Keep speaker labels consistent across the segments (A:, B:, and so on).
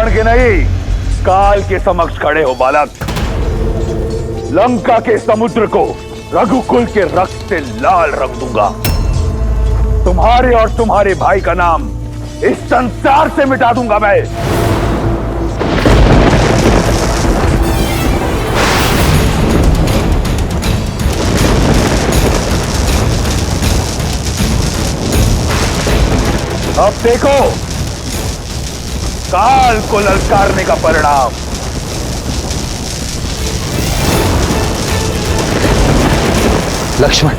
A: लक्ष्मण के नहीं, काल के समक्ष खड़े हो बालक। लंका के समुद्र को रघुकुल के रक्त से लाल रंग दूंगा। तुम्हारे और तुम्हारे भाई का नाम इस संसार से मिटा दूंगा मैं। अब देखो काल को ललकारने का परिणाम।
B: लक्ष्मण,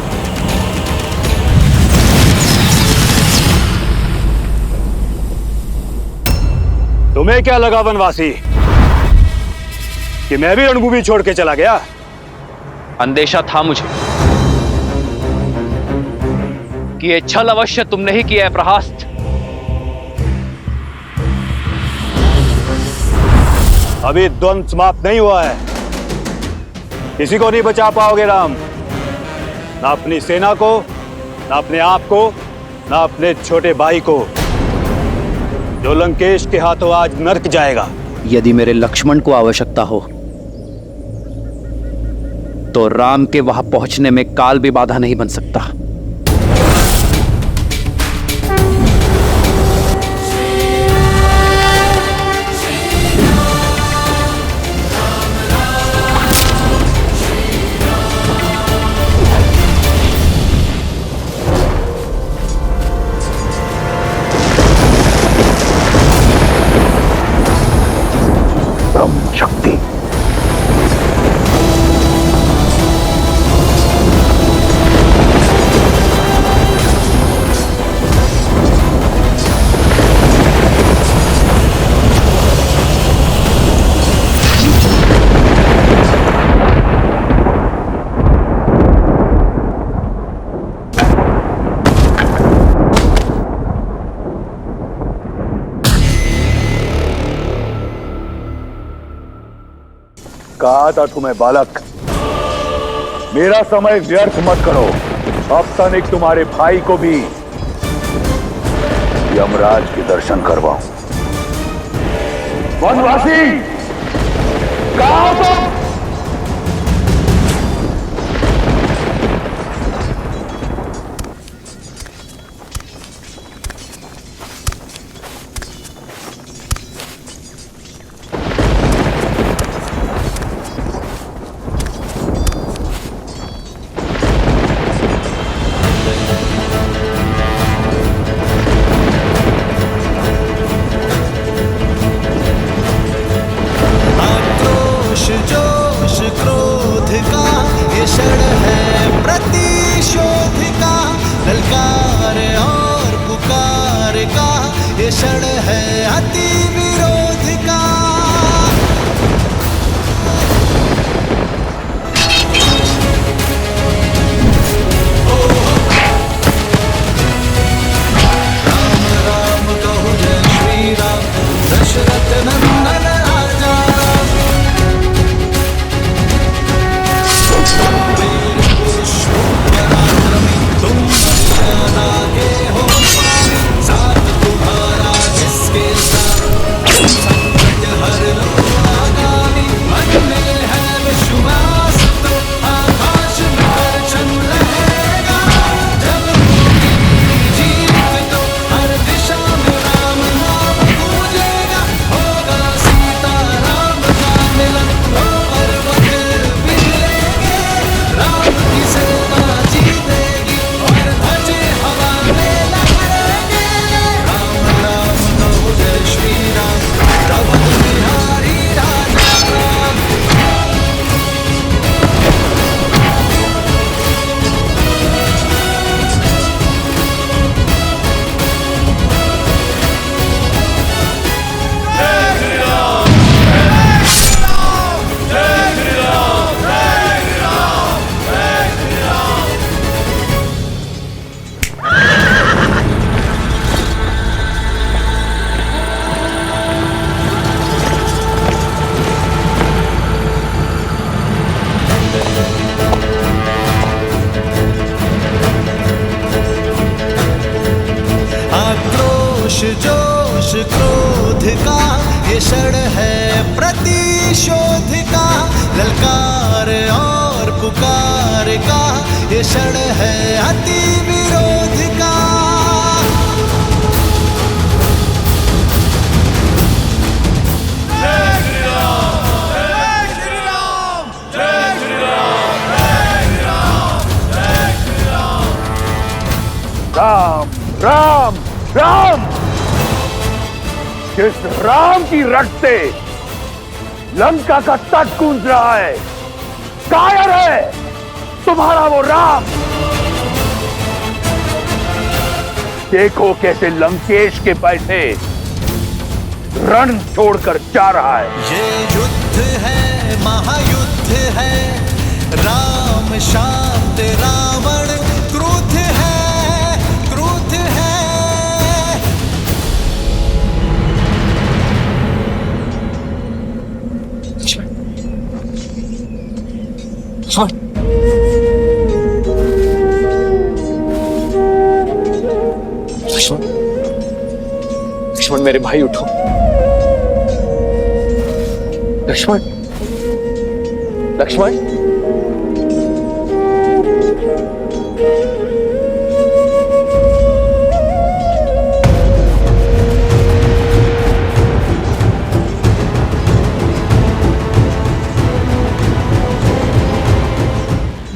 C: तुम्हें क्या लगा वनवासी कि मैं भी रणभूमि छोड़ के चला गया?
B: अंदेशा था मुझे कि ये छल अवश्य तुमने ही किया है प्रहास्त।
C: अभी द्वंद्व समाप्त नहीं हुआ है। किसी को नहीं बचा पाओगे राम, ना अपनी सेना को, ना अपने आप को, ना अपने छोटे भाई को, जो लंकेश के हाथों आज नर्क जाएगा।
B: यदि मेरे लक्ष्मण को आवश्यकता हो तो राम के वहां पहुंचने में काल भी बाधा नहीं बन सकता।
A: शक्ति कहा था तुम्हें बालक, मेरा समय व्यर्थ मत करो। अब तनिक तुम्हारे भाई को भी यमराज के दर्शन करवाऊं। वनवासी कहां हो तुम?
D: आक्रोश जो अति शोध का, ललकार और पुकार का ये क्षण है अति विरोध का।
A: राम राम राम, जिस राम की रट से लंका का तट गूंज रहा है, कायर है तुम्हारा वो राम। देखो कैसे लंकेश के पैसे रण छोड़कर जा रहा है।
D: ये युद्ध है, महायुद्ध है, राम शांत रावण क्रुद्ध है, क्रुद्ध है।
B: लक्ष्मण, लक्ष्मण मेरे भाई उठो। लक्ष्मण, लक्ष्मण,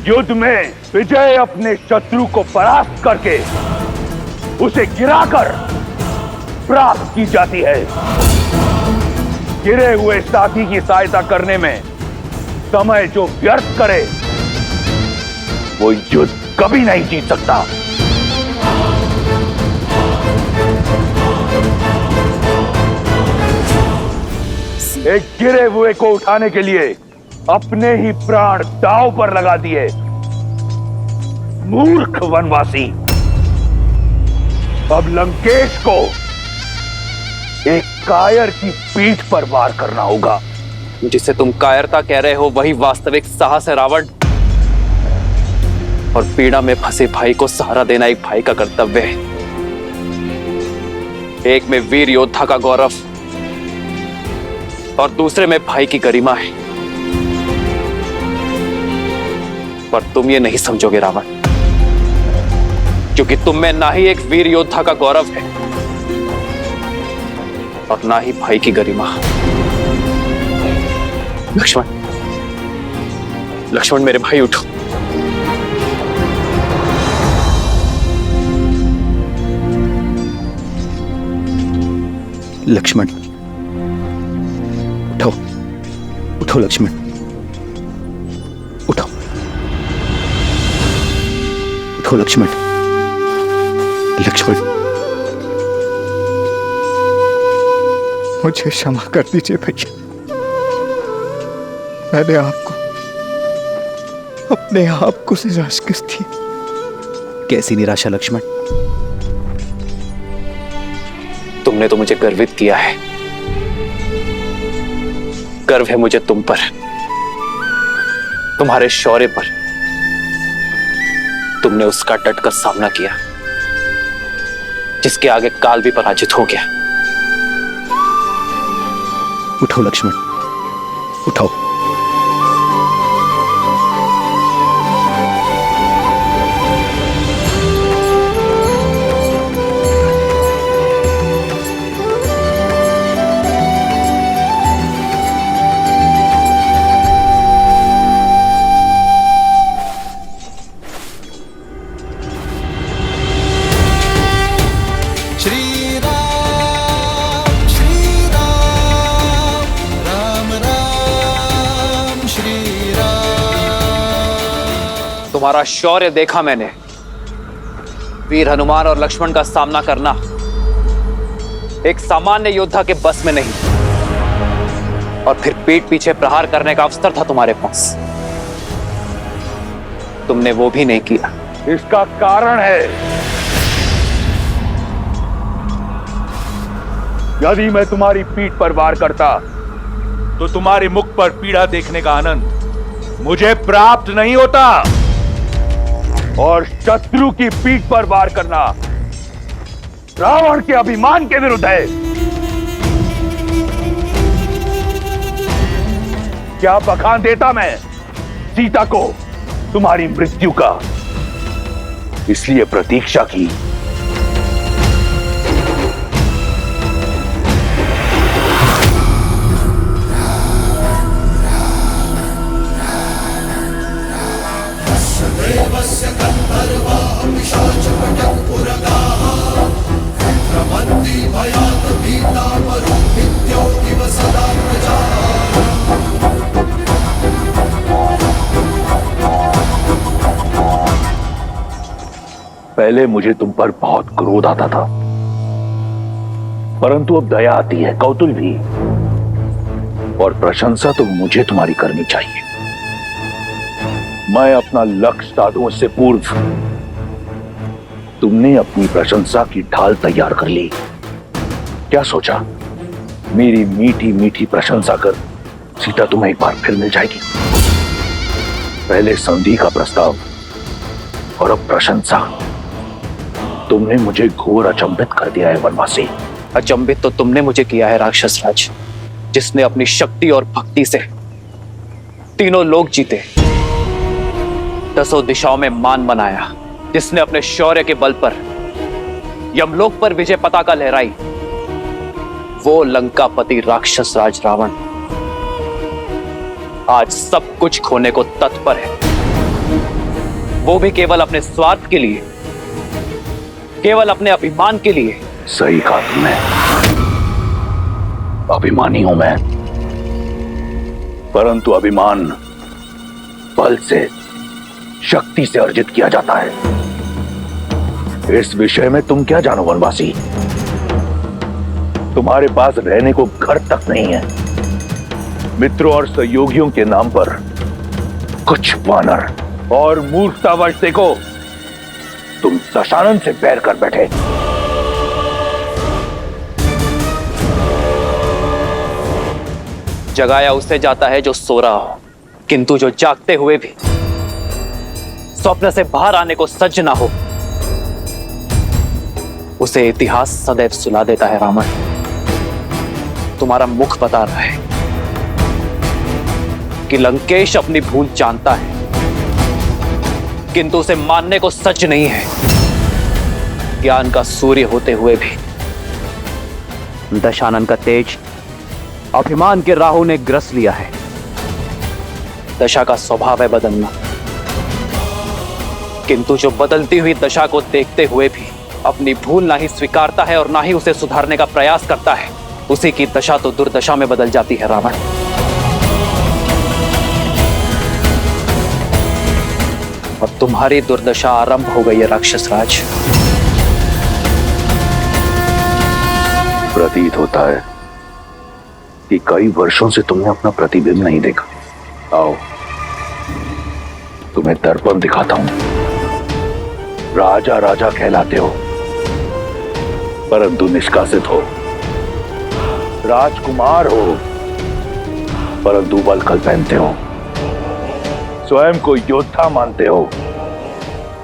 A: युद्ध में विजय अपने शत्रु को परास्त करके उसे गिराकर प्राप्त की जाती है। गिरे हुए साथी की सहायता करने में समय जो व्यर्थ करे वो युद्ध कभी नहीं जीत सकता। एक गिरे हुए को उठाने के लिए अपने ही प्राण दांव पर लगा दिए मूर्ख वनवासी। अब लंकेश को एक कायर की पीठ पर वार करना होगा।
B: जिसे तुम कायरता कह रहे हो वही वास्तविक साहस है रावण। और पीड़ा में फंसे भाई को सहारा देना एक भाई का कर्तव्य है। एक में वीर योद्धा का गौरव और दूसरे में भाई की गरिमा है। पर तुम ये नहीं समझोगे रावण, क्योंकि तुम में ना ही एक वीर योद्धा का गौरव है और ना ही भाई की गरिमा। लक्ष्मण, लक्ष्मण मेरे भाई उठो। लक्ष्मण उठो, उठो लक्ष्मण, उठो, उठो लक्ष्मण, लक्ष्मण।
E: मुझे क्षमा कर दीजिए भैया, मैंने आपको अपने आप को निराश दी।
B: कैसी निराशा लक्ष्मण? तुमने तो मुझे गर्वित किया है। गर्व है मुझे तुम पर, तुम्हारे शौर्य पर। तुमने उसका डटकर सामना किया जिसके आगे काल भी पराजित हो गया। उठो लक्ष्मण, उठो। तुम्हारा शौर्य देखा मैंने। वीर हनुमान और लक्ष्मण का सामना करना एक सामान्य योद्धा के बस में नहीं, और फिर पीठ पीछे प्रहार करने का अवसर था तुम्हारे पास, तुमने वो भी नहीं किया।
A: इसका कारण है, यदि मैं तुम्हारी पीठ पर वार करता तो तुम्हारे मुख पर पीड़ा देखने का आनंद मुझे प्राप्त नहीं होता। और शत्रु की पीठ पर वार करना रावण के अभिमान के विरुद्ध है। क्या बखान देता मैं सीता को तुम्हारी मृत्यु का, इसलिए प्रतीक्षा की। पहले मुझे तुम पर बहुत क्रोध आता था, परंतु अब दया आती है, कौतूहल भी, और प्रशंसा तो मुझे तुम्हारी करनी चाहिए। मैं अपना लक्ष्य साधूं से पूर्व तुमने अपनी प्रशंसा की ढाल तैयार कर ली। क्या सोचा मेरी मीठी मीठी प्रशंसा कर सीता तुम्हें एक बार फिर मिल जाएगी? पहले संधि का प्रस्ताव और अब प्रशंसा। तुमने मुझे घोर अचंभित कर दिया है वनवासी।
B: अचंभित तो तुमने मुझे किया है राक्षस राज, जिसने अपनी शक्ति और भक्ति से तीनों लोग जीते, 10 दिशाओं में मान बनाया, जिसने अपने शौर्य के बल पर यमलोक पर विजय पताका लहराई, वो लंकापति राक्षस राज रावण आज सब कुछ खोने को तत्पर है। वो भी केवल अपने स्वार्थ के लिए, केवल अपने अभिमान के लिए।
A: सही कहा तुमने, अभिमानी हूं मैं, परंतु अभिमान बल से, शक्ति से अर्जित किया जाता है। इस विषय में तुम क्या जानो वनवासी? तुम्हारे पास रहने को घर तक नहीं है। मित्रों और सहयोगियों के नाम पर कुछ वानर और मूर्खतावश देखो तुम दशानन से बैर कर बैठे।
B: जगाया उससे जाता है जो सो रहा हो, किंतु जो जागते हुए भी स्वप्न से बाहर आने को सज्ज ना हो, उसे इतिहास सदैव सुला देता है। रावण, तुम्हारा मुख बता रहा है कि लंकेश अपनी भूल जानता है, किंतु उसे मानने को सच नहीं है। ज्ञान का सूर्य होते हुए भी दशानन का तेज अभिमान के राहु ने ग्रस लिया है। दशा का स्वभाव है बदलना, किंतु जो बदलती हुई दशा को देखते हुए भी अपनी भूल ना ही स्वीकारता है और ना ही उसे सुधारने का प्रयास करता है, उसी की दशा तो दुर्दशा में बदल जाती है। रावण, और तुम्हारी दुर्दशा आरंभ हो गई है राक्षस राज।
A: प्रतीत होता है कि कई वर्षों से तुमने अपना प्रतिबिंब नहीं देखा। आओ तुम्हें दर्पण दिखाता हूं। राजा राजा कहलाते हो, परंतु निष्कासित हो। राजकुमार हो, परंतु वल्कल पहनते हो। स्वयं को योद्धा मानते हो,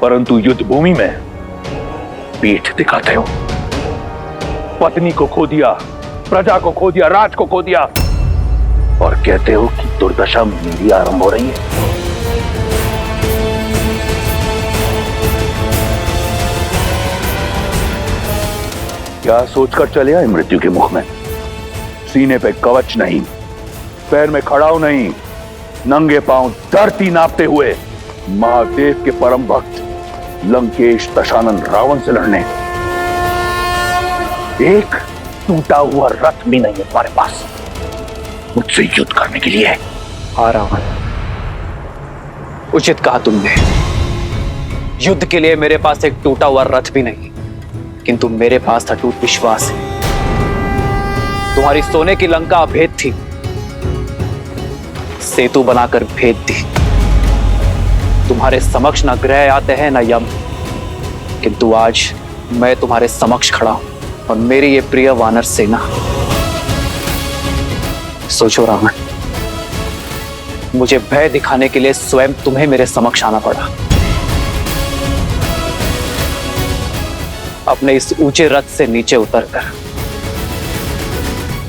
A: परंतु युद्ध भूमि में पीठ दिखाते हो। पत्नी को खो दिया, प्रजा को खो दिया, राज को खो दिया, और कहते हो कि दुर्दशा मेरी आरंभ हो रही है। क्या सोचकर चले आए मृत्यु के मुख में? सीने पे कवच नहीं, पैर में खड़ाऊ नहीं, नंगे पांव धरती नापते हुए महादेव के परम भक्त लंकेश दशानन रावण से लड़ने। एक टूटा हुआ रथ भी नहीं है तुम्हारे पास मुझसे युद्ध करने के लिए।
B: हाँ रावण, उचित कहा तुमने। युद्ध के लिए मेरे पास एक टूटा हुआ रथ भी नहीं, किंतु मेरे पास अटूट विश्वास है। तुम्हारी सोने की लंका अभेद थी, सेतु बनाकर भेद दी। तुम्हारे समक्ष न ग्रह आते हैं न यम, किंतु आज मैं तुम्हारे समक्ष खड़ा हूं और मेरी ये प्रिय वानर सेना। सोचो रावण, मुझे भय दिखाने के लिए स्वयं तुम्हें मेरे समक्ष आना पड़ा। अपने इस ऊंचे रथ से नीचे उतरकर।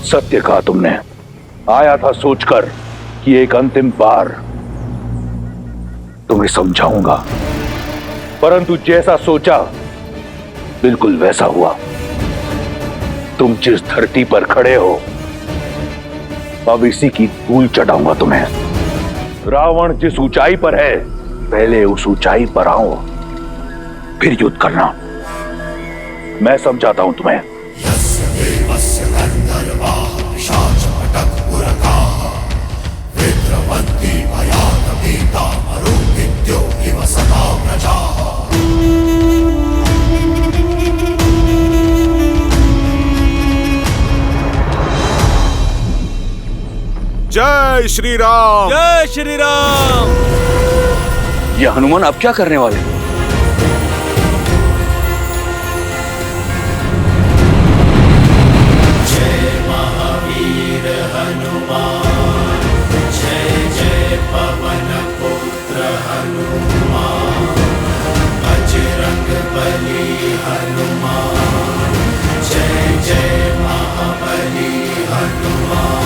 A: सत्य कहा तुमने। आया था सोचकर कि एक अंतिम बार तुम्हें समझाऊंगा, परंतु जैसा सोचा बिल्कुल वैसा हुआ। तुम जिस धरती पर खड़े हो अब इसी की धूल चटाऊंगा तुम्हें। रावण जिस ऊंचाई पर है पहले उस ऊंचाई पर आओ, फिर युद्ध करना। मैं समझाता हूं तुम्हें।
F: जय श्री राम।
G: जय श्री राम।
B: ये हनुमान अब क्या करने वाले?
D: जय महावीर हनुमान, जय जय पवन पुत्र हनुमान, बजरंग बली हनुमान, जय जय महाबली हनुमान।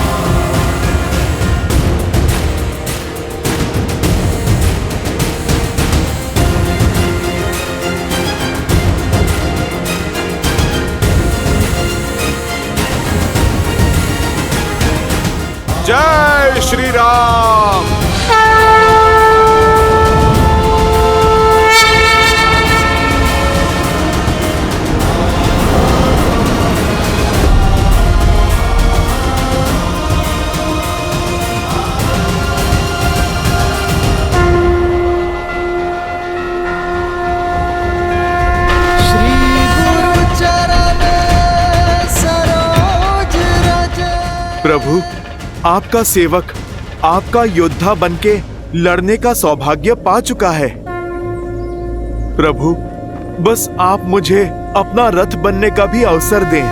F: जय श्री राम।
D: श्री गुरु चरण सरोज रज।
F: प्रभु, आपका सेवक आपका योद्धा बनके लड़ने का सौभाग्य पा चुका है। प्रभु, बस आप मुझे अपना रथ बनने का भी अवसर दें।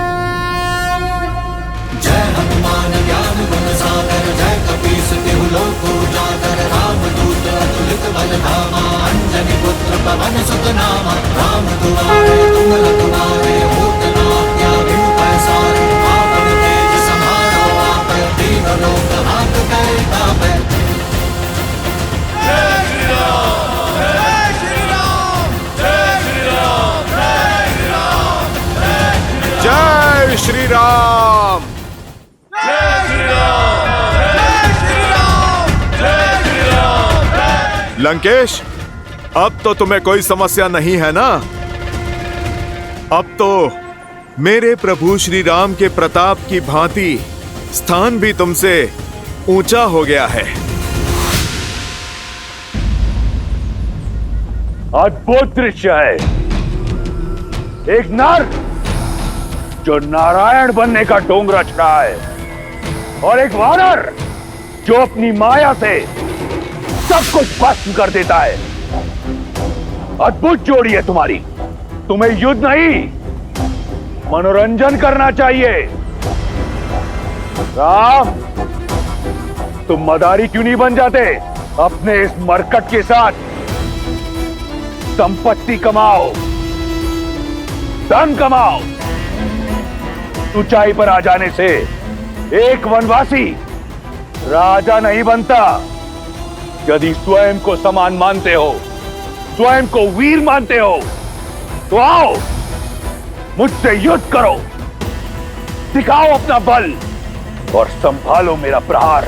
D: जय हनुमान ज्ञान गुण सागर, जय कपीस तिहु लोक उजागर, रामदूत अतुलित बल धामा, अंजनी पुत्र पवन सुत नामा। राम दुआरे तुम रखवारे, होत न आज्ञा बिनु पैसारे। आपन तेज समारो आपै, तीनों लोक हांकते कांपै।
F: जय श्री राम। लंकेश, अब तो तुम्हें कोई समस्या नहीं है ना? अब तो मेरे प्रभु श्री राम के प्रताप की भांति स्थान भी तुमसे ऊंचा हो गया है।
A: अद्भुत दृश्य है। एक नर जो नारायण बनने का डोंगरा चढ़ा है और एक वानर जो अपनी माया से सब कुछ भस्म कर देता है। अद्भुत जोड़ी है तुम्हारी। तुम्हें युद्ध नहीं मनोरंजन करना चाहिए। राम, तुम मदारी क्यों नहीं बन जाते? अपने इस मरकट के साथ संपत्ति कमाओ, धन कमाओ। ऊंचाई पर आ जाने से एक वनवासी राजा नहीं बनता। यदि स्वयं को समान मानते हो, स्वयं को वीर मानते हो, तो आओ मुझसे युद्ध करो, दिखाओ अपना बल और संभालो मेरा प्रहार।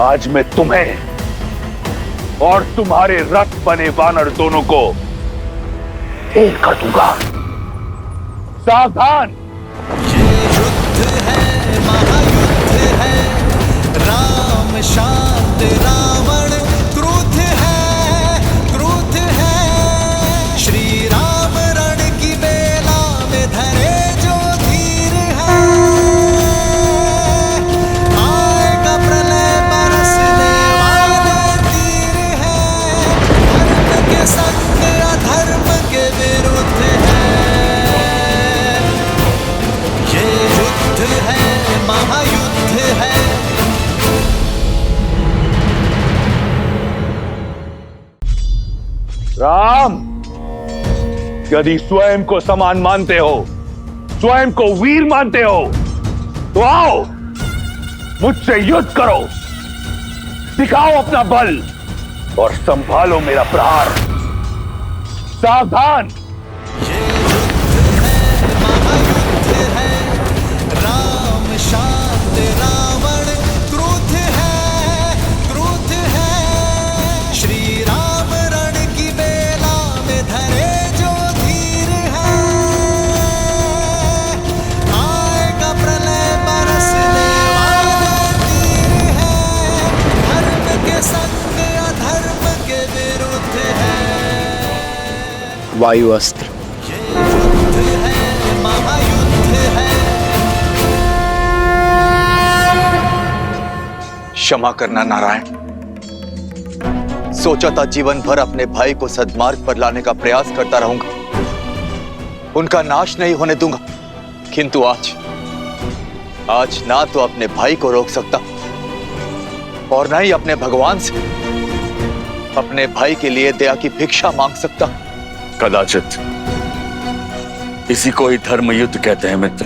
A: आज मैं तुम्हें और तुम्हारे रथ बने वानर दोनों को ढेर कर दूंगा। सावधान।
D: ये युद्ध है, महायुद्ध है, राम शांत रावण क्रुद्ध है, क्रुद्ध है। श्री राम रण की बेला में धरे जो धीर है, आएगा प्रलय बरसने वाले तीर है। धर्म के संग अधर्म के विरुद्ध है, ये युद्ध है, महायुद्ध है।
A: राम, यदि स्वयं को समान मानते हो, स्वयं को वीर मानते हो, तो आओ मुझसे युद्ध करो, दिखाओ अपना बल और संभालो मेरा प्रहार। सावधान।
D: राम शांत रावण क्रोध है श्री राम रण की बेला में धरे जो धीर है। आएगा प्रलय बरसने वाले तीर है, धर्म के संग अधर्म के विरुद्ध है।
E: वायु अस्त्र।
G: क्षमा करना नारायण, सोचा था जीवन भर अपने भाई को सद्मार्ग पर लाने का प्रयास करता रहूंगा, उनका नाश नहीं होने दूंगा, किंतु आज ना तो अपने भाई को रोक सकता और ना ही अपने भगवान से अपने भाई के लिए दया की भिक्षा मांग सकता।
H: कदाचित इसी को ही धर्म युद्ध कहते हैं मित्र।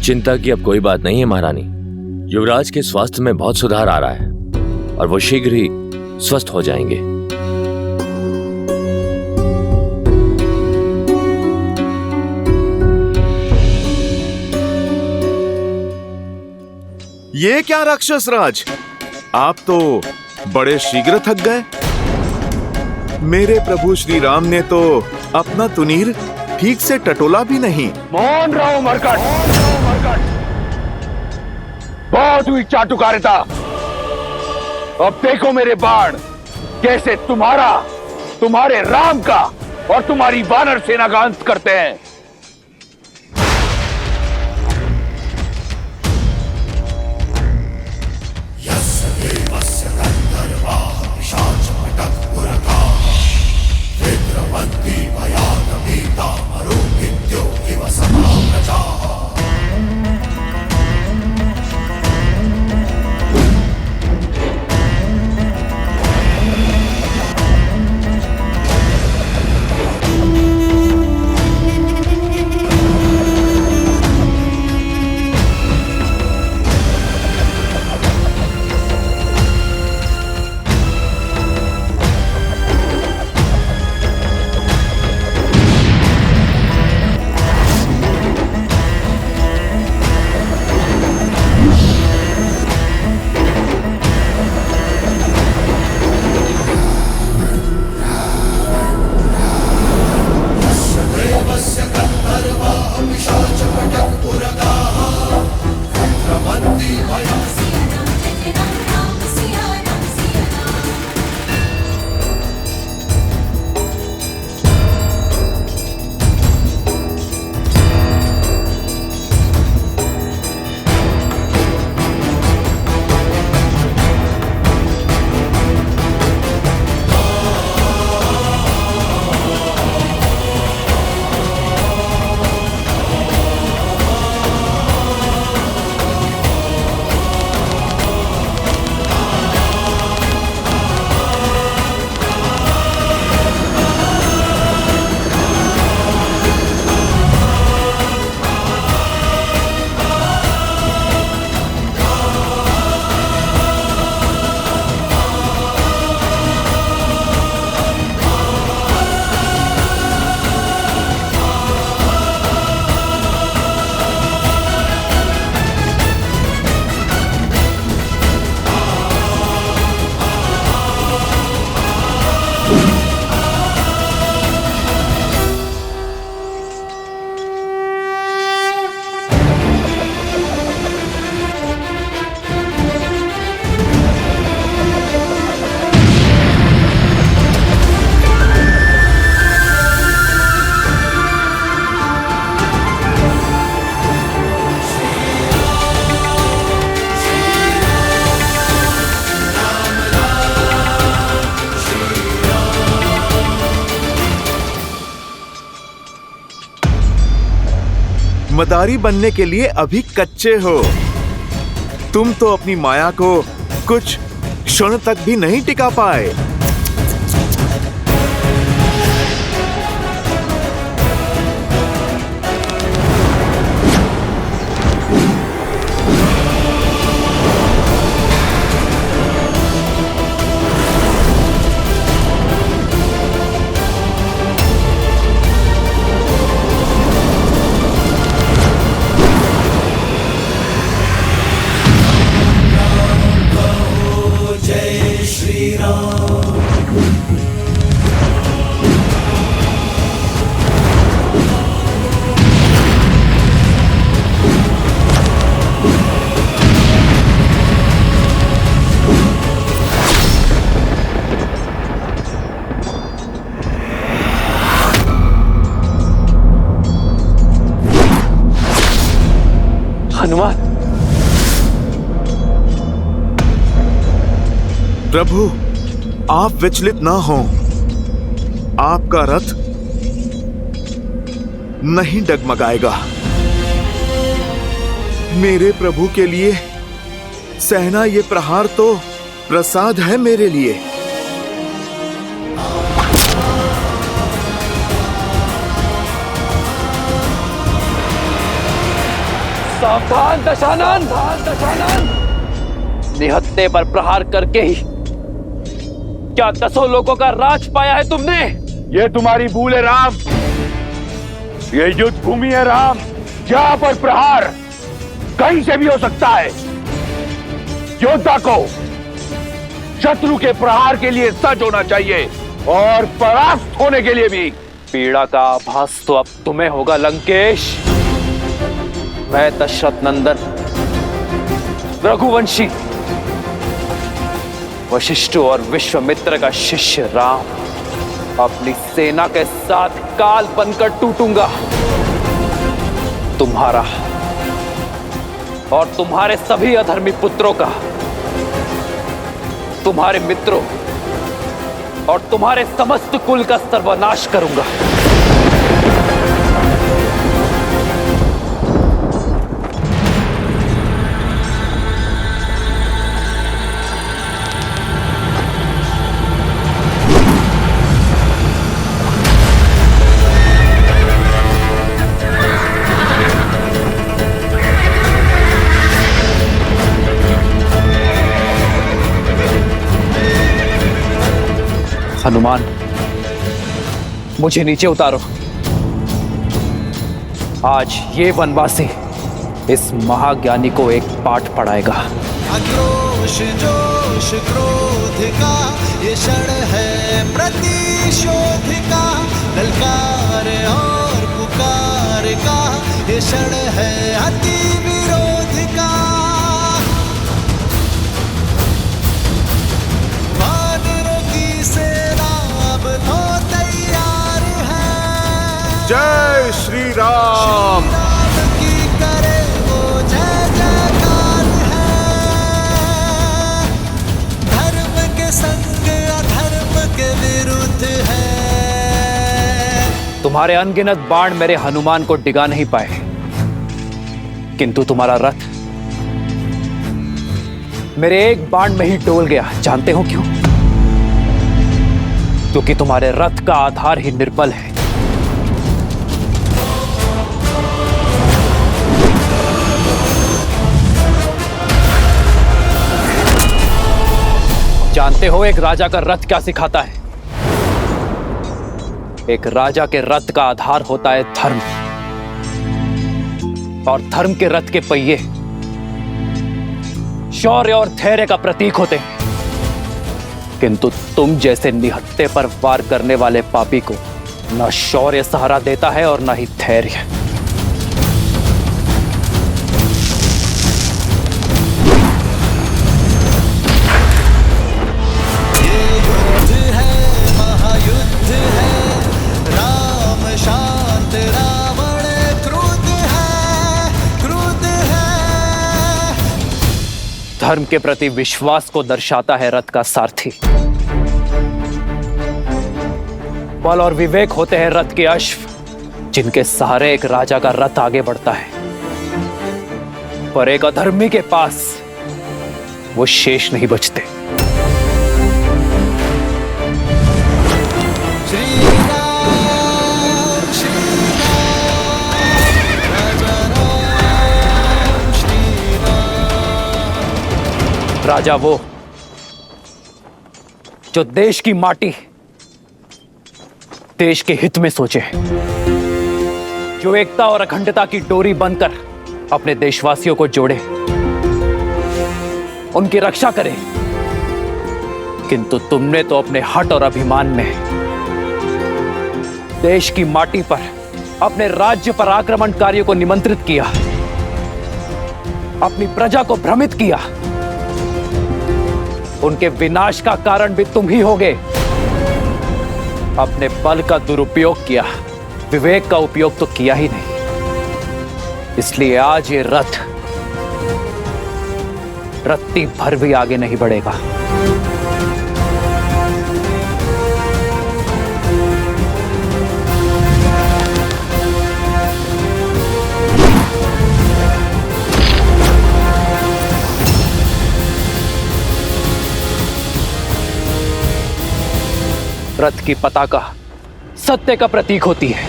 I: चिंता की अब कोई बात नहीं है महारानी। युवराज के स्वास्थ्य में बहुत सुधार आ रहा है और वो शीघ्र ही स्वस्थ हो जाएंगे।
F: ये क्या राक्षस राज, आप तो बड़े शीघ्र थक गए। मेरे प्रभु श्री राम ने तो अपना तुनीर ठीक से टटोला भी नहीं।
A: मौन रहो मरकट, बहुत हुई चाटुकारिता। अब देखो मेरे बाण कैसे तुम्हारे राम का और तुम्हारी वानर सेना का अंत करते हैं।
F: मदारी बनने के लिए अभी कच्चे हो। तुम तो अपनी माया को कुछ क्षण तक भी नहीं टिका पाए।
B: हनुमान,
F: प्रभु, आप विचलित ना हो। आपका रथ नहीं डगमगाएगा। मेरे प्रभु के लिए सहना ये प्रहार तो प्रसाद है मेरे लिए।
B: सावधान दशानन! निहत्ते पर प्रहार करके ही क्या 10 लोगों का राज पाया है तुमने?
A: ये तुम्हारी भूल है राम। ये युद्ध भूमि है राम, जहां पर प्रहार कहीं से भी हो सकता है। योद्धा को शत्रु के प्रहार के लिए सज्ज होना चाहिए और परास्त होने के लिए भी।
B: पीड़ा का आभास तो अब तुम्हें होगा लंकेश। मैं दशरथ नंदन रघुवंशी वशिष्ठ और विश्वामित्र का शिष्य राम अपनी सेना के साथ काल बनकर टूटूंगा। तुम्हारा और तुम्हारे सभी अधर्मी पुत्रों का, तुम्हारे मित्रों और तुम्हारे समस्त कुल का सर्वनाश करूंगा। हनुमान, मुझे नीचे उतारो। आज ये वनवासी इस महाज्ञानी को एक पाठ पढ़ाएगा।
D: आक्रोश जोश क्रोध का ये क्षण है प्रतिशोध का, ललकार और पुकार का ये क्षण है अति विरोध का। वानरों की सेना अब तो तैयार है।
F: जय श्री राम।
D: राम की करे वो जय जयकार है। धर्म के संग अधर्म के विरुद्ध है।
B: तुम्हारे अनगिनत बाण मेरे हनुमान को डिगा नहीं पाए, किंतु तुम्हारा रथ मेरे एक बाण में ही डोल गया। जानते हो क्यों? क्योंकि तुम्हारे रथ का आधार ही निर्बल है। जानते हो एक राजा का रथ क्या सिखाता है? एक राजा के रथ का आधार होता है धर्म, और धर्म के रथ के पहिए शौर्य और धैर्य का प्रतीक होते हैं। किंतु तुम जैसे निहत्ते पर वार करने वाले पापी को न शौर्य सहारा देता है और न ही धैर्य। धर्म के प्रति विश्वास को दर्शाता है रथ का सारथी। बल और विवेक होते हैं रथ के अश्व, जिनके सहारे एक राजा का रथ आगे बढ़ता है, पर एक अधर्मी के पास वो शेष नहीं बचते। राजा वो जो देश की माटी, देश के हित में सोचे, जो एकता और अखंडता की डोरी बनकर अपने देशवासियों को जोड़े, उनकी रक्षा करे। किंतु तुमने तो अपने हट और अभिमान में देश की माटी पर अपने राज्य पर आक्रमणकारियों को निमंत्रित किया, अपनी प्रजा को भ्रमित किया। उनके विनाश का कारण भी तुम ही होगे। अपने बल का दुरुपयोग किया, विवेक का उपयोग तो किया ही नहीं। इसलिए आज ये रथ रत्ती भर भी आगे नहीं बढ़ेगा। रथ की पताका सत्य का प्रतीक होती है।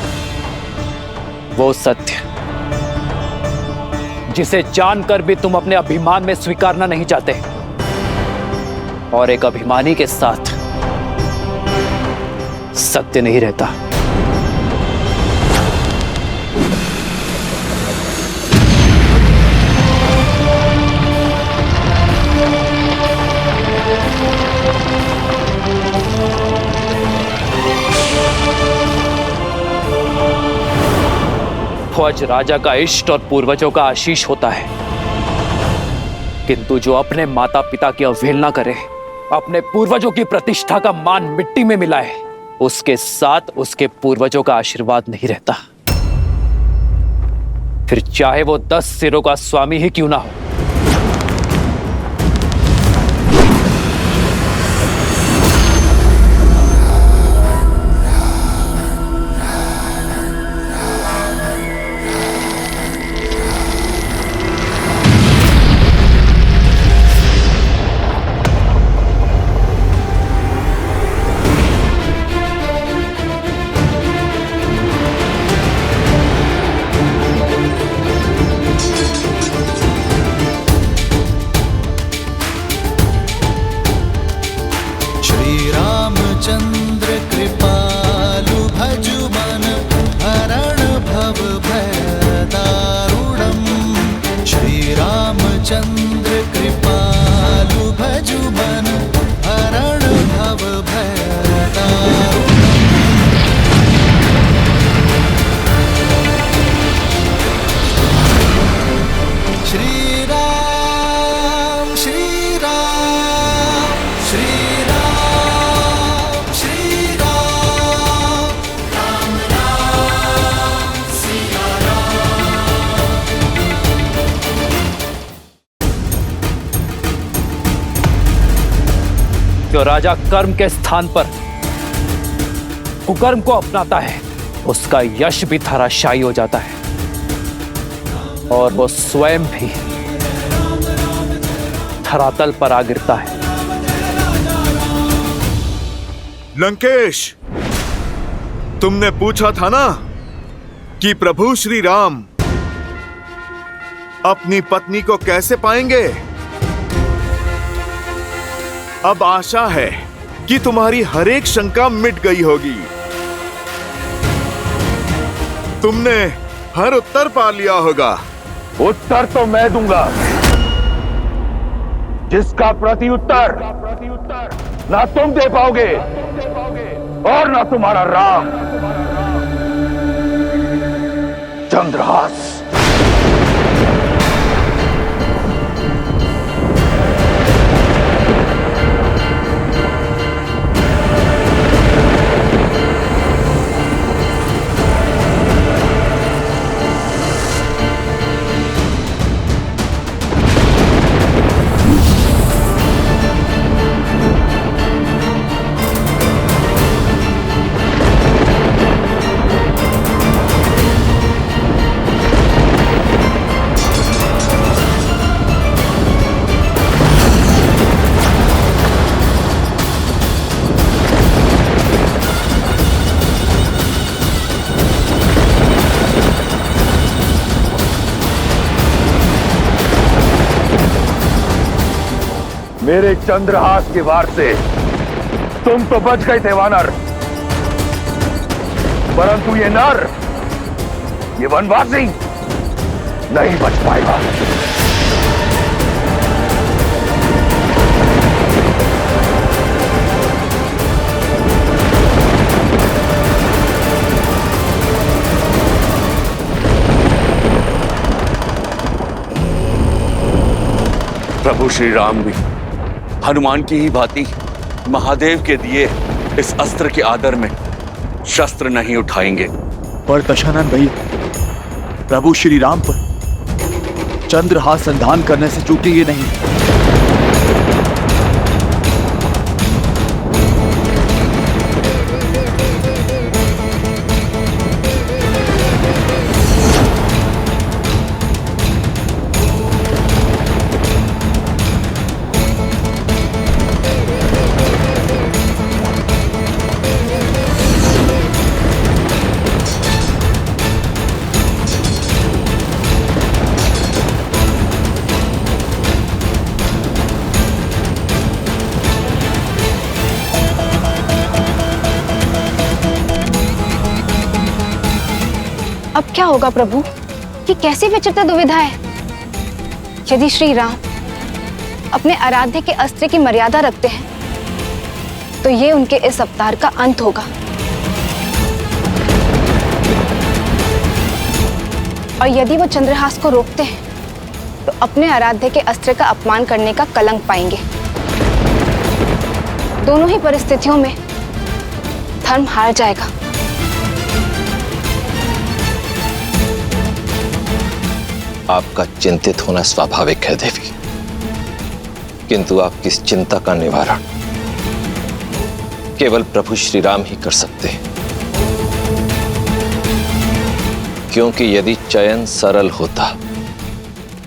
B: वो सत्य जिसे जानकर भी तुम अपने अभिमान में स्वीकारना नहीं चाहते, और एक अभिमानी के साथ सत्य नहीं रहता। ध्वज राजा का इष्ट और पूर्वजों का आशीष होता है, किंतु जो अपने माता पिता की अवहेलना करे, अपने पूर्वजों की प्रतिष्ठा का मान मिट्टी में मिलाए, उसके साथ उसके पूर्वजों का आशीर्वाद नहीं रहता। फिर चाहे वो 10 सिरों का स्वामी ही क्यों ना हो।
D: चंद्र कृपालु भजु मन हरण भव भय दारुणम। श्री रामचंद्र कृपालु भजु मन हरण भव भय दारुणम। श्री राम श्री राम श्री राम श्री राम राम राम सिया
B: जो राजा कर्म के स्थान पर कुकर्म को अपनाता है, उसका यश भी धराशायी हो जाता है, और वो स्वयं भी धरातल पर आ गिरता है।
F: लंकेश, तुमने पूछा था ना कि प्रभु श्री राम अपनी पत्नी को कैसे पाएंगे। अब आशा है कि तुम्हारी हर एक शंका मिट गई होगी। तुमने हर उत्तर पा लिया होगा।
A: उत्तर तो मैं दूंगा, जिसका प्रति उत्तर ना तुम दे पाओगे और ना तुम्हारा राम। चंद्रहास, मेरे चंद्रहास के वार से तुम तो बच गए थे वानर, परंतु ये नर, ये वनवासी नहीं बच पाएगा।
H: प्रभु श्री राम भी हनुमान की ही भांति महादेव के दिए इस अस्त्र के आदर में शस्त्र नहीं उठाएंगे।
J: पर दशानन भैया, प्रभु श्री राम पर चंद्रहास संधान करने से चूकेंगे नहीं।
K: अब क्या होगा प्रभु? ये कैसी विचित्र दुविधा है। यदि श्री राम अपने आराध्य के अस्त्र की मर्यादा रखते हैं तो ये उनके इस अवतार का अंत होगा, और यदि वो चंद्रहास को रोकते हैं तो अपने आराध्य के अस्त्र का अपमान करने का कलंक पाएंगे। दोनों ही परिस्थितियों में धर्म हार जाएगा।
L: आपका चिंतित होना स्वाभाविक है देवी, किंतु आपकी इस चिंता का निवारण केवल प्रभु श्री राम ही कर सकते हैं, क्योंकि यदि चयन सरल होता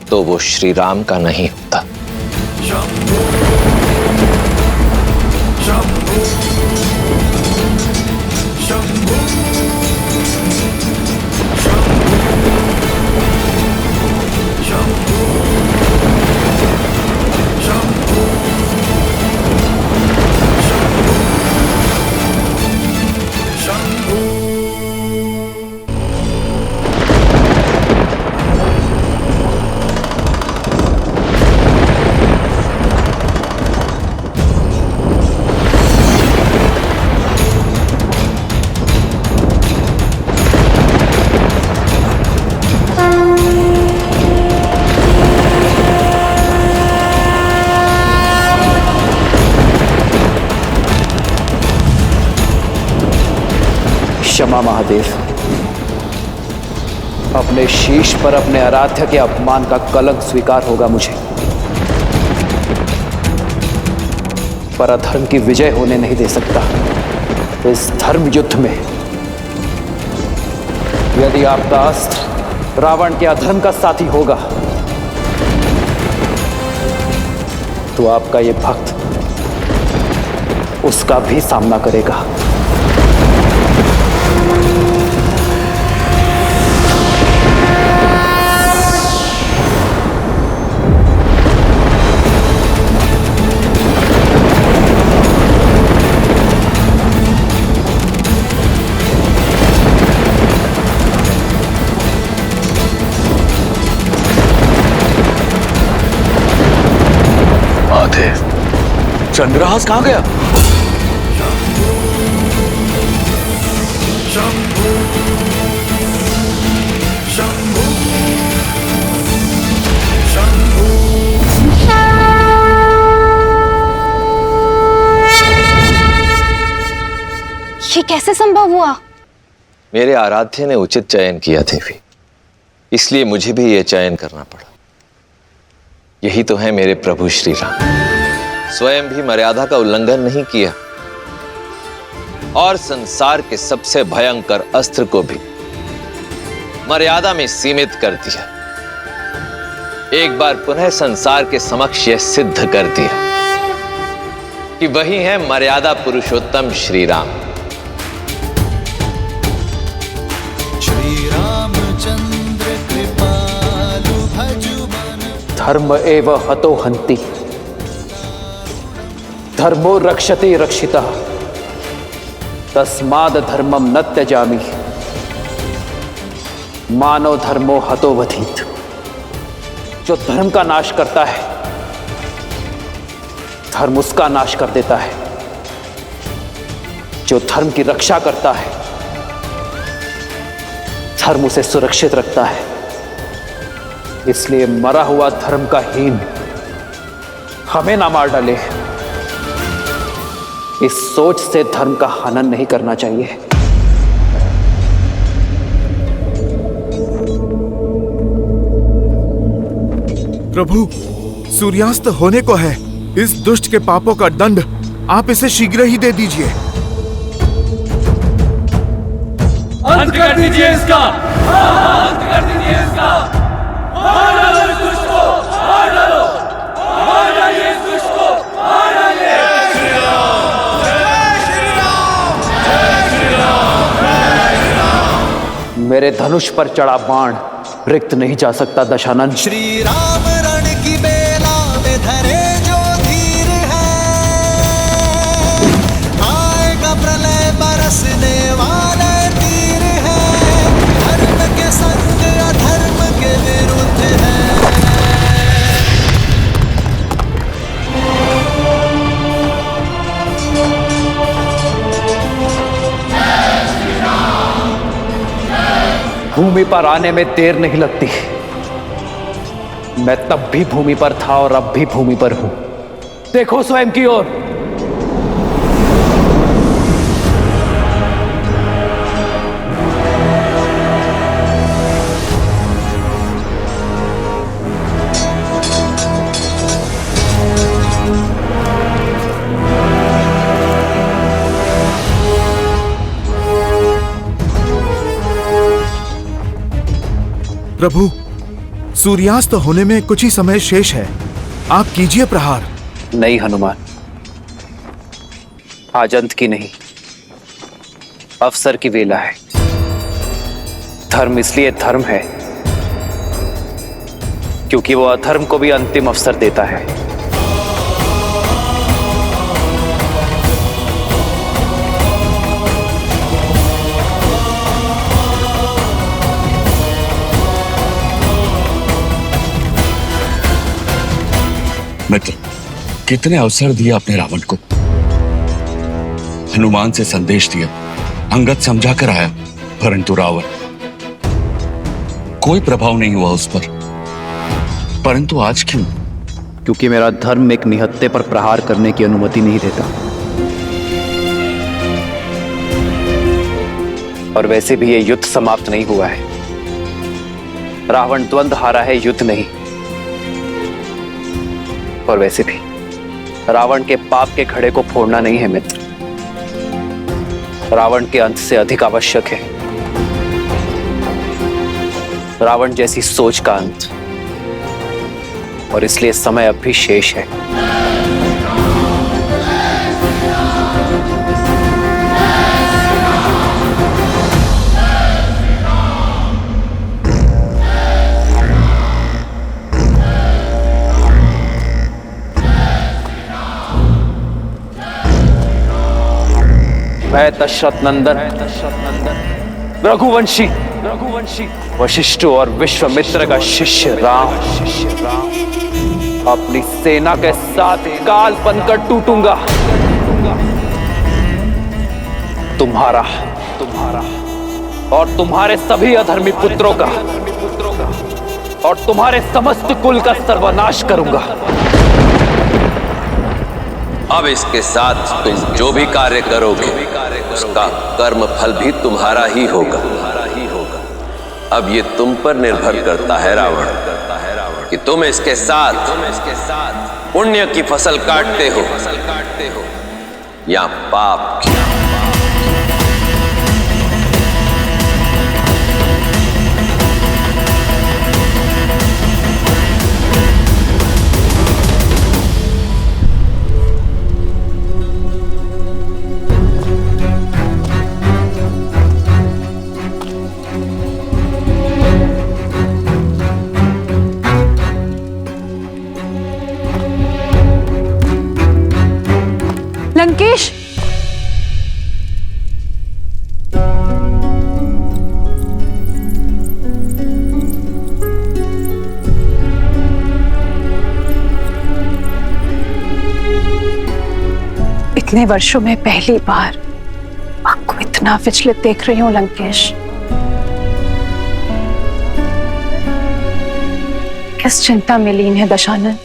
L: तो वो श्री राम का नहीं होता।
B: क्षमा महादेव, अपने शीश पर अपने आराध्य के अपमान का कलंक स्वीकार होगा मुझे, पर अधर्म की विजय होने नहीं दे सकता। इस धर्म युद्ध में यदि आपका अस्त्र रावण के अधर्म का साथी होगा तो आपका ये भक्त उसका भी सामना करेगा।
H: चंद्रहास कहां गया?
K: ये कैसे संभव हुआ?
L: मेरे आराध्य ने उचित चयन किया देवी, इसलिए मुझे भी यह चयन करना पड़ा। यही तो है मेरे प्रभु श्री राम, स्वयं भी मर्यादा का उल्लंघन नहीं किया और संसार के सबसे भयंकर अस्त्र को भी मर्यादा में सीमित कर दिया। एक बार पुनः संसार के समक्ष यह सिद्ध कर दिया कि वही है मर्यादा पुरुषोत्तम श्री राम।
D: श्री रामचंद्र कृपालु भजु मन
B: धर्म एव हतो हन्ति, धर्मो रक्षते रक्षितः तस्माद धर्मम न त्यजामि मानव धर्मो हतो वधीत। जो धर्म का नाश करता है धर्म उसका नाश कर देता है, जो धर्म की रक्षा करता है धर्म उसे सुरक्षित रखता है। इसलिए मरा हुआ धर्म का हीन हमें ना मार डाले, इस सोच से धर्म का हनन नहीं करना चाहिए।
F: प्रभु, सूर्यास्त होने को है। इस दुष्ट के पापों का दंड आप इसे शीघ्र ही दे दीजिए।
D: अंत कर दीजिए इसका, अंत कर दीजिए इसका। मार डालो इस दुष्ट को, मार डालो, मार डालिए इस दुष्ट को, मार डालिए। जय श्री राम, जय श्री राम, जय श्री राम, जय श्री राम।
B: मेरे धनुष पर चढ़ा बाण रिक्त नहीं जा सकता दशानन।
D: श्री राम रण की बेला में धरे जो धीर है, आएगा प्रलय बरसने वाले तीर है, धर्म के संग अधर्म के विरुद्ध है।
B: भूमि पर आने में देर नहीं लगती। मैं तब भी भूमि पर था और अब भी भूमि पर हूं। देखो स्वयं की ओर।
F: प्रभु, सूर्यास्त होने में कुछ ही समय शेष है, आप कीजिए प्रहार।
B: नहीं हनुमान, आज अंत की नहीं अवसर की वेला है। धर्म इसलिए धर्म है क्योंकि वो अधर्म को भी अंतिम अवसर देता है।
H: मित्र, कितने अवसर दिए अपने रावण को। हनुमान से संदेश दिया, अंगद समझा कर आया, परंतु रावण कोई प्रभाव नहीं हुआ उस पर। परंतु आज क्यों?
B: क्योंकि मेरा धर्म एक निहत्थे पर प्रहार करने की अनुमति नहीं देता। और वैसे भी ये युद्ध समाप्त नहीं हुआ है। रावण द्वंद्व हारा है, युद्ध नहीं। और वैसे भी रावण के पाप के घड़े को फोड़ना नहीं है मित्र, रावण के अंत से अधिक आवश्यक है रावण जैसी सोच का अंत। और इसलिए समय अब भी शेष है। मैं दशरथ नंदन रघुवंशी वशिष्ठ और विश्वामित्र का शिष्य राम अपनी सेना के साथ काल बनकर टूटूंगा। तुम्हारा और तुम्हारे सभी अधर्मी पुत्रों का और तुम्हारे समस्त कुल का सर्वनाश करूंगा।
L: अब इसके साथ तुम जो भी कार्य करोगे उसका कर्म फल भी तुम्हारा ही होगा। अब ये तुम पर निर्भर करता है रावण कि तुम इसके साथ पुण्य की फसल काटते हो या पाप की।
M: इतने वर्षों में पहली बार आपको इतना विचलित देख रही हूं लंकेश। किस चिंता में लीन है दशानन?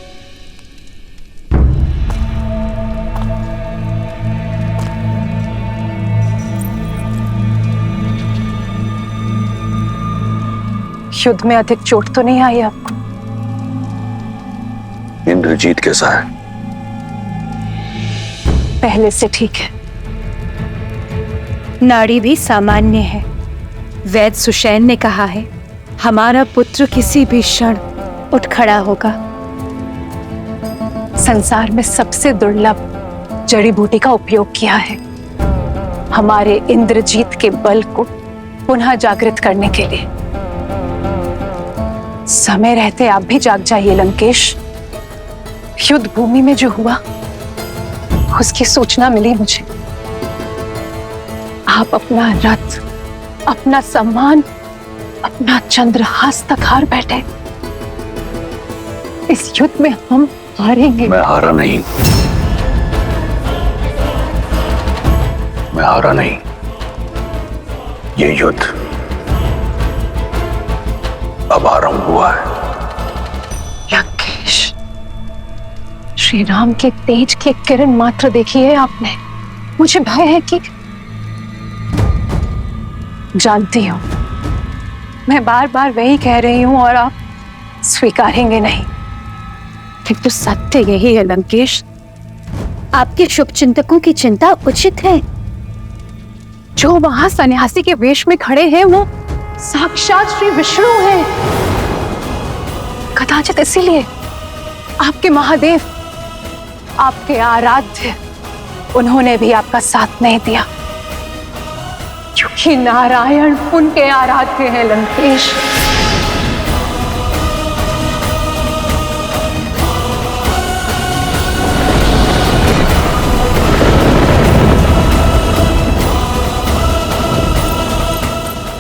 M: युद्ध में अधिक चोट तो नहीं आई आपको?
H: इंद्रजीत कैसा है?
M: पहले से ठीक है।
N: नाड़ी भी सामान्य है। वैद्य सुषैन ने कहा है हमारा पुत्र किसी भी क्षण उठ खड़ा होगा।
M: संसार में सबसे दुर्लभ जड़ी बूटी का उपयोग किया है हमारे इंद्रजीत के बल को पुनः जागृत करने के लिए। समय रहते आप भी जाग जाइए लंकेश। युद्ध भूमि में जो हुआ उसकी सूचना मिली मुझे। आप अपना रथ, अपना सम्मान, अपना चंद्रहास तक हार बैठे। इस युद्ध में हम हारेंगे।
H: मैं हारा नहीं, मैं हारा नहीं। ये युद्ध अब आरंभ हुआ है।
M: लंकेश, श्री राम के तेज की किरण मात्र देखी है आपने। मुझे भय है कि जानती हूं मैं बार बार वही कह रही हूं और आप स्वीकारेंगे नहीं।
N: किंतु सत्य यही है लंकेश, आपके शुभचिंतकों की चिंता उचित है।
M: जो वहां सन्यासी के वेश में खड़े हैं वो साक्षात श्री विष्णु हैं। कदाचित इसीलिए आपके महादेव, आपके आराध्य, उन्होंने भी आपका साथ नहीं दिया, क्योंकि नारायण उनके आराध्य हैं लंकेश।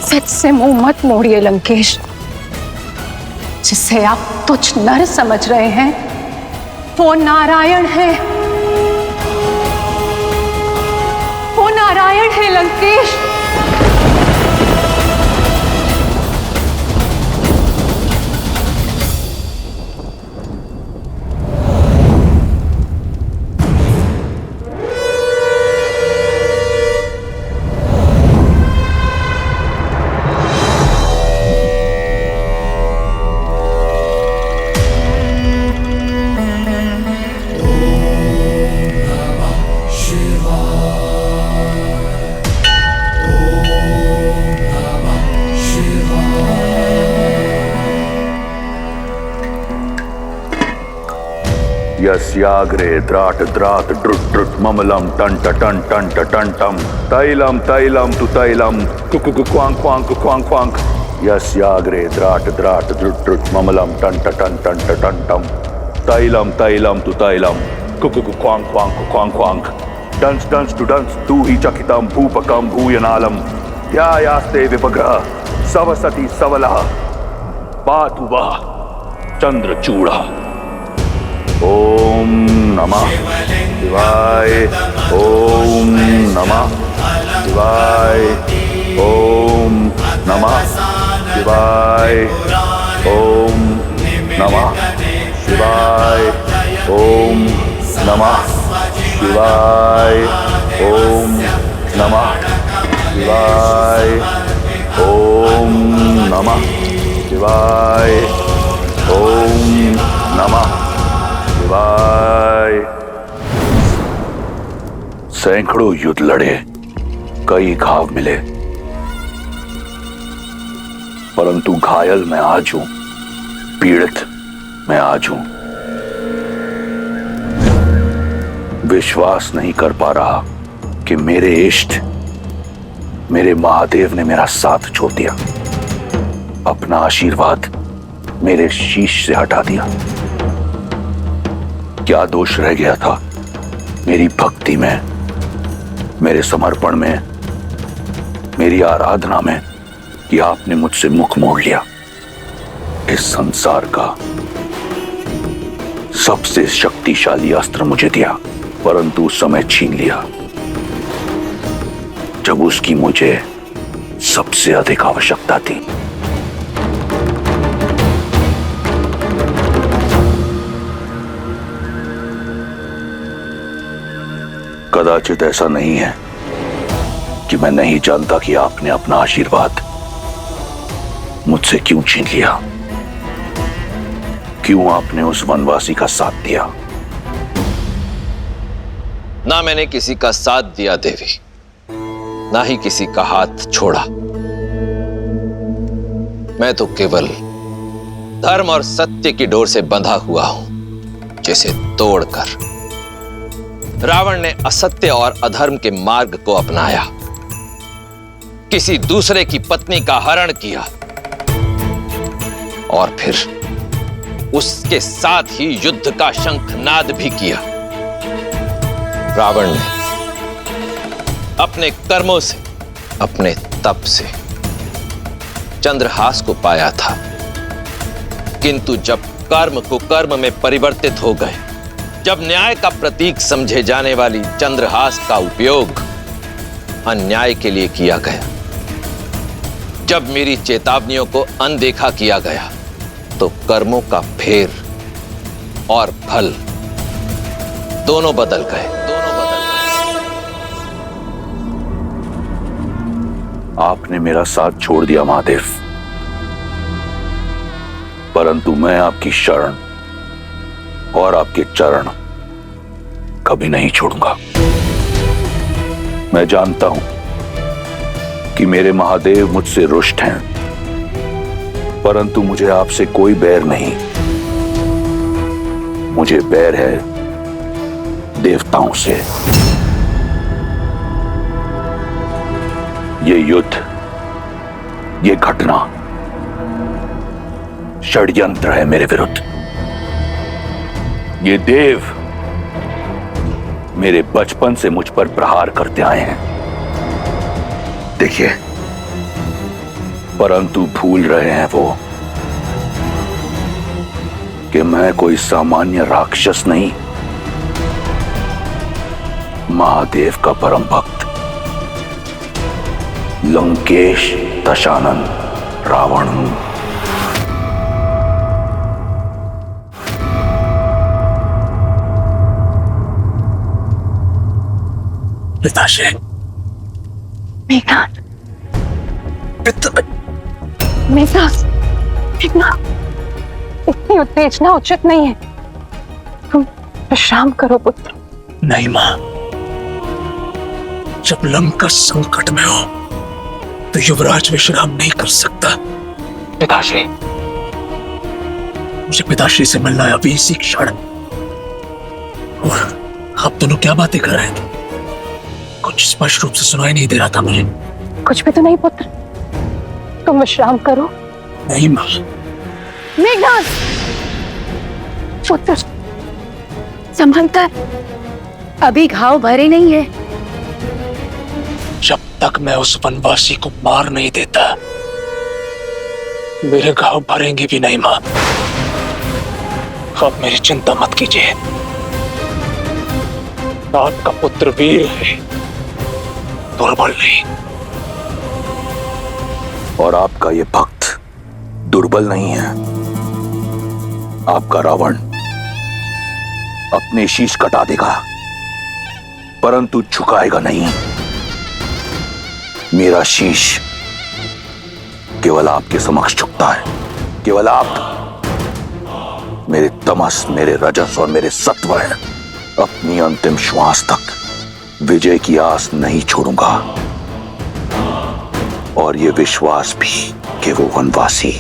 M: सच से मुंह मत मोड़िए लंकेश। जिसे आप तुच्छ नर समझ रहे हैं वो नारायण है, वो नारायण है लंकेश।
A: यस्याग्रे द्राट द्राट ड्रुट ड्रुट ममलम टंट टन टंट टंटम तैलम तैलम तु तैलम कुकु क्वांग क्वांग क्वांग क्वांग यस्याग्रे द्राट द्राट ड्रुट ड्रुट ममलम टंट टन टंट टंटम तैलम तैलम तु तैलम कुकु क्वांग क्वांग क्वांग क्वांग डंस डंस टू डंस तू ही चकितम भूपकम भूयनालम या यास्ते विपग्रह सवसति सवलः पातु वः चंद्रचूड़ा। ओम नमः शिवाय, ओम नमः शिवाय, ओम नमः शिवाय, ओम नमः शिवाय, ओम नमः शिवाय, ओम नमः शिवाय, ओम नमः शिवाय, ओम नमः शिवाय। सैकड़ों युद्ध लड़े, कई घाव मिले, परंतु घायल मैं आज हूं, पीड़ित मैं आज हूं। विश्वास नहीं कर पा रहा कि मेरे इष्ट, मेरे महादेव ने मेरा साथ छोड़ दिया, अपना आशीर्वाद मेरे शीश से हटा दिया। क्या दोष रह गया था मेरी भक्ति में, मेरे समर्पण में, मेरी आराधना में कि आपने मुझसे मुख मोड़ लिया। इस संसार का सबसे शक्तिशाली अस्त्र मुझे दिया, परंतु उस समय छीन लिया जब उसकी मुझे सबसे अधिक आवश्यकता थी। कदाचित ऐसा नहीं है कि मैं नहीं जानता कि आपने अपना आशीर्वाद मुझसे क्यों छीन लिया, क्यों आपने उस वनवासी का साथ दिया।
L: ना मैंने किसी का साथ दिया देवी, ना ही किसी का हाथ छोड़ा। मैं तो केवल धर्म और सत्य की डोर से बंधा हुआ हूं, जिसे तोड़कर रावण ने असत्य और अधर्म के मार्ग को अपनाया, किसी दूसरे की पत्नी का हरण किया और फिर उसके साथ ही युद्ध का शंखनाद भी किया। रावण ने अपने कर्मों से, अपने तप से चंद्रहास को पाया था, किंतु जब कर्म कुकर्म में परिवर्तित हो गए, जब न्याय का प्रतीक समझे जाने वाली चंद्रहास का उपयोग अन्याय के लिए किया गया, जब मेरी चेतावनियों को अनदेखा किया गया, तो कर्मों का फेर और फल दोनों बदल गए।
A: आपने मेरा साथ छोड़ दिया महादेव, परंतु मैं आपकी शरण और आपके चरण कभी नहीं छोड़ूंगा। मैं जानता हूं कि मेरे महादेव मुझसे रुष्ट हैं, परंतु मुझे आपसे कोई बैर नहीं। मुझे बैर है देवताओं से। ये युद्ध, ये घटना षड्यंत्र है मेरे विरुद्ध। ये देव मेरे बचपन से मुझ पर प्रहार करते आए हैं, देखिए, परंतु भूल रहे हैं वो कि मैं कोई सामान्य राक्षस नहीं, महादेव का परम भक्त लंकेश दशानन रावण हूं।
E: पिताश्री,
M: मेघनाथ, मेघनाथ, मेघनाथ, इतनी उत्तेजना उचित नहीं है। तुम विश्राम करो पुत्र।
E: नहीं मां, जब लंका संकट में हो तो युवराज विश्राम नहीं कर सकता। पिताश्री, मुझे पिताश्री से मिलना है अभी इसी क्षण। और आप दोनों क्या बातें कर रहे थे? कुछ स्पष्ट रूप से सुनाई नहीं दे रहा था मुझे।
M: कुछ भी तो नहीं पुत्र, तुम विश्राम करो।
E: नहीं मां।
M: मेघनाथ, पुत्र संभल कर, अभी घाव भरे नहीं है।
E: जब तक मैं उस वनवासी को मार नहीं देता, मेरे घाव भरेंगे भी नहीं मां। आप मेरी चिंता मत कीजिए, आपका पुत्र वीर है, दुर्बल नहीं।
A: और आपका ये भक्त दुर्बल नहीं है। आपका रावण अपने शीश कटा देगा, परंतु झुकाएगा नहीं। मेरा शीश केवल आपके समक्ष झुकता है। केवल आप मेरे तमस, मेरे रजस और मेरे सत्व हैं। अपनी अंतिम श्वास तक विजय की आस नहीं छोड़ूंगा, और ये विश्वास भी कि वो वनवासी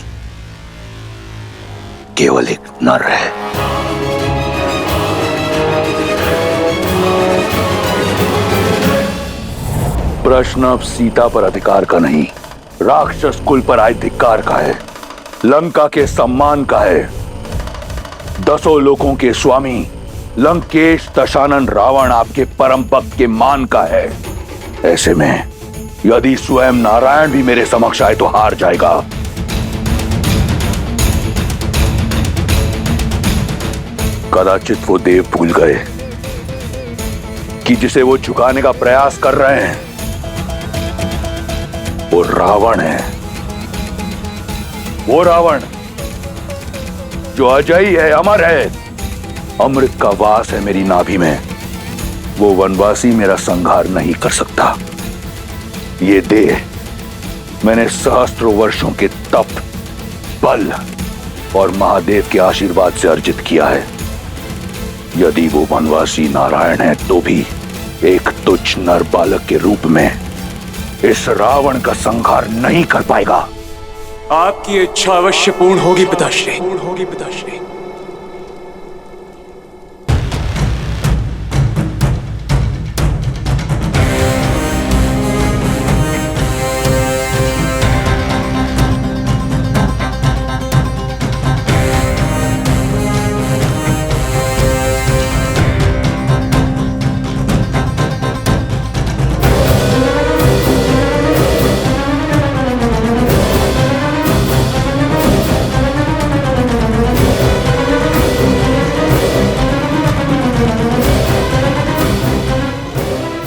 A: केवल एक नर है। प्रश्न अब सीता पर अधिकार का नहीं, राक्षस कुल पर आए धिक्कार का है, लंका के सम्मान का है, 10 लोकों के स्वामी लंकेश दशानन रावण आपके परम भक्त के मान का है। ऐसे में यदि स्वयं नारायण भी मेरे समक्ष आए तो हार जाएगा। कदाचित वो देव भूल गए कि जिसे वो झुकाने का प्रयास कर रहे हैं वो रावण है। वो रावण जो अजयी है, अमर है, अमृत का वास है मेरी नाभि में। वो वनवासी मेरा संहार नहीं कर सकता। ये देह मैंने सहस्त्रों वर्षों के तप, बल और महादेव के आशीर्वाद से अर्जित किया है। यदि वो वनवासी नारायण है तो भी एक तुच्छ नर बालक के रूप में इस रावण का संहार नहीं कर पाएगा।
E: आपकी इच्छा अवश्य पूर्ण होगी पिताश्री।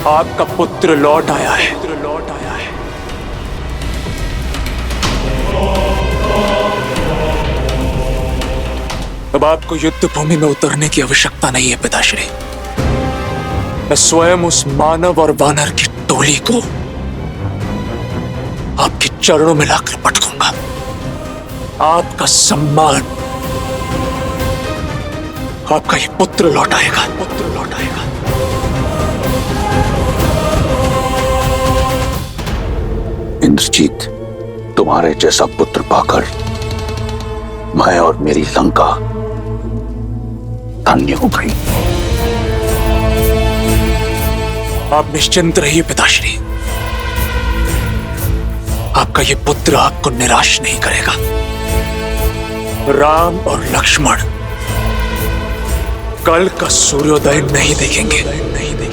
E: आपका पुत्र लौट आया है। अब आपको युद्ध भूमि में उतरने की आवश्यकता नहीं है पिताश्री। मैं स्वयं उस मानव और वानर की टोली को आपके चरणों में लाकर पटकूंगा। आपका सम्मान, आपका ये पुत्र लौट आएगा।
A: इंद्रजीत, तुम्हारे जैसा पुत्र पाकर मैं और मेरी लंका धन्य हो गई।
E: आप निश्चिंत रहिए पिताश्री। आपका ये पुत्र आपको निराश नहीं करेगा। राम और लक्ष्मण कल का सूर्योदय नहीं देखेंगे।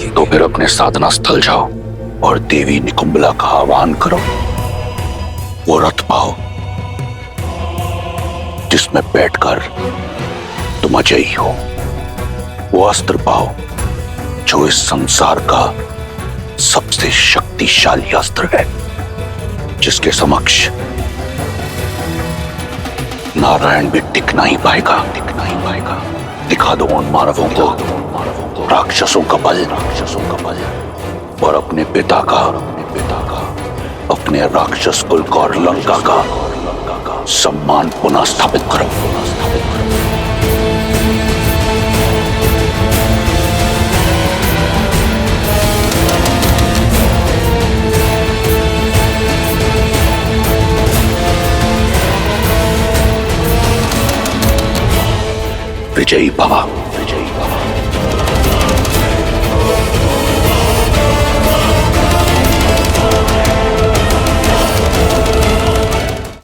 A: तो फिर अपने साधना स्थल जाओ और देवी निकुंबला का आह्वान करो। वो रथ पाओ जिसमें बैठकर तुम अजयी हो। वो अस्त्र पाओ जो इस संसार का सबसे शक्तिशाली अस्त्र है, जिसके समक्ष नारायण भी टिक नहीं पाएगा। दिखा दो उन मानवों को राक्षसों का बल और अपने पिता का, अपने राक्षस कुल का और लंका का सम्मान पुनः स्थापित करो। विजयी भव।